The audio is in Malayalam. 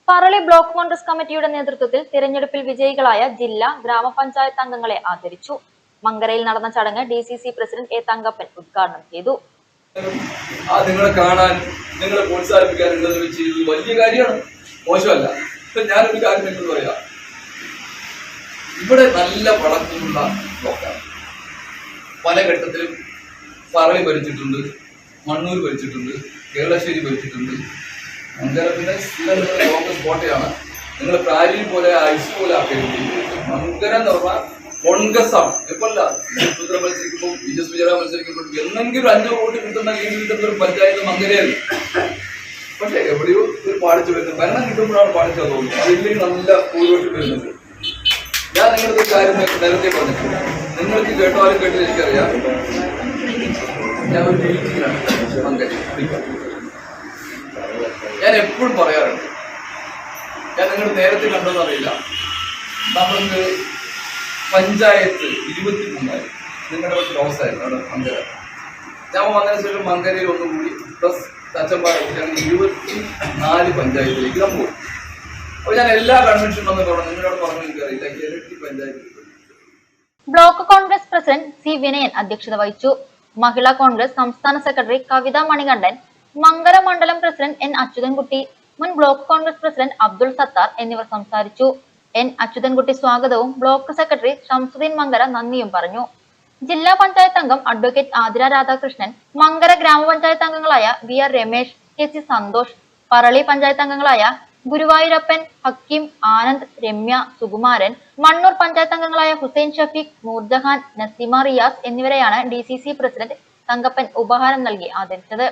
പറളി ബ്ലോക്ക് കോൺഗ്രസ് കമ്മിറ്റിയുടെ നേതൃത്വത്തിൽ തിരഞ്ഞെടുപ്പിൽ വിജയികളായ ജില്ലാ ഗ്രാമപഞ്ചായത്ത് അംഗങ്ങളെ ആദരിച്ചു. മങ്കരയിൽ നടന്ന ചടങ്ങ് DCC പ്രസിഡന്റ് എ തങ്കപ്പൻ ഉദ്ഘാടനം ചെയ്തു. നിങ്ങളെ കാണാൻ, നിങ്ങളെ പ്രോത്സാഹിപ്പിക്കാൻ ചെയ്തത് വലിയ കാര്യമാണ്, മോശമല്ല. ഞാനൊരു കാര്യം നിങ്ങൾ പറയാം, ഇവിടെ നല്ല പടക്കമുള്ള ബ്ലോക്കാണ്. പല ഘട്ടത്തിലും പറളി ഭരിച്ചിട്ടുണ്ട്, മണ്ണൂർ ഭരിച്ചിട്ടുണ്ട്, കേരളശ്ശേരി ഭരിച്ചിട്ടുണ്ട്. മങ്കര പിന്നെ കോൺഗ്രസ് കോട്ടയാണ്. നിങ്ങൾ പ്രാരിയിൽ പോലെ ഐസ് പോലെ ആക്കരുത്. മങ്കര എന്ന് പറഞ്ഞാൽ കോൺഗ്രസ് ആണ്. എപ്പോഴല്ല സുത്ര മത്സരിക്കുമ്പോൾ BJP മത്സരിക്കുമ്പോൾ എന്നെങ്കിലും 5 വോട്ട് കിട്ടുന്ന ഒരു പഞ്ചായത്ത് മങ്കരയല്ല. പക്ഷെ എവിടെയോ ഒരു പാടിച്ചു വരുന്നത്, ഭരണം കിട്ടുമ്പോഴാണ് പാടിച്ചത് തോന്നുന്നത്. അതില്ലെങ്കിൽ നല്ല ഭൂരിപക്ഷം വരുന്നുണ്ട്. ഞാൻ നിങ്ങളുടെ കാര്യം നേരത്തെ പറഞ്ഞിട്ടുണ്ട്, നിങ്ങൾക്ക് കേട്ടാലും കേട്ടത് എനിക്കറിയാം. ഞാൻ ഒരു മീറ്റിംഗിലാണ് മങ്കര. ഞാൻ എപ്പോഴും പറയാറുണ്ട്, ഞാൻ നിങ്ങൾ നേരത്തെ കണ്ടോന്നറിയില്ല, നമ്മൾക്ക് പഞ്ചായത്ത് 23 നിങ്ങളുടെ ക്ലോസ് ആയിരുന്നു അവിടെ മങ്കര. ഞാൻ വന്നതിന് ശേഷം മങ്കരയിൽ ഒന്നുകൂടി പ്ലസ് തച്ചമ്പാറ 24 പഞ്ചായത്തിലേക്ക് നമ്മൾ പോകും. അപ്പൊ ഞാൻ എല്ലാ കൺവെൻഷനും വന്നതോടെ നിങ്ങളോട് പറഞ്ഞു എനിക്കറിയില്ല, ഇരട്ടി panchayat. Block Congress president C Vinayan അധ്യക്ഷത വഹിച്ചു. മഹിളാ കോൺഗ്രസ് സംസ്ഥാന സെക്രട്ടറി കവിത മണികണ്ഠൻ, മങ്കര മണ്ഡലം പ്രസിഡന്റ് N അച്യുതൻകുട്ടി, മുൻ ബ്ലോക്ക് കോൺഗ്രസ് പ്രസിഡന്റ് അബ്ദുൾ സത്താർ എന്നിവർ സംസാരിച്ചു. N അച്യുതൻകുട്ടി സ്വാഗതവും ബ്ലോക്ക് സെക്രട്ടറി ഷംസുദ്ദീൻ മങ്കര നന്ദിയും പറഞ്ഞു. ജില്ലാ പഞ്ചായത്ത് അംഗം അഡ്വക്കേറ്റ് ആതിര രാധാകൃഷ്ണൻ, മങ്കര ഗ്രാമപഞ്ചായത്ത് അംഗങ്ങളായ VR രമേശ്, KC സന്തോഷ്, പറളി പഞ്ചായത്ത് അംഗങ്ങളായ ഗുരുവായൂരപ്പൻ, ഹക്കീം, ആനന്ദ്, രമ്യ, സുകുമാരൻ, മണ്ണൂർ പഞ്ചായത്ത് അംഗങ്ങളായ ഹുസൈൻ ഷഫീഖ്, നൂർജഹാൻ, നസീമ റിയാസ് എന്നിവരെയാണ് DCC പ്രസിഡന്റ് തങ്കപ്പൻ ഉപഹാരം നൽകി ആദരിച്ചത്.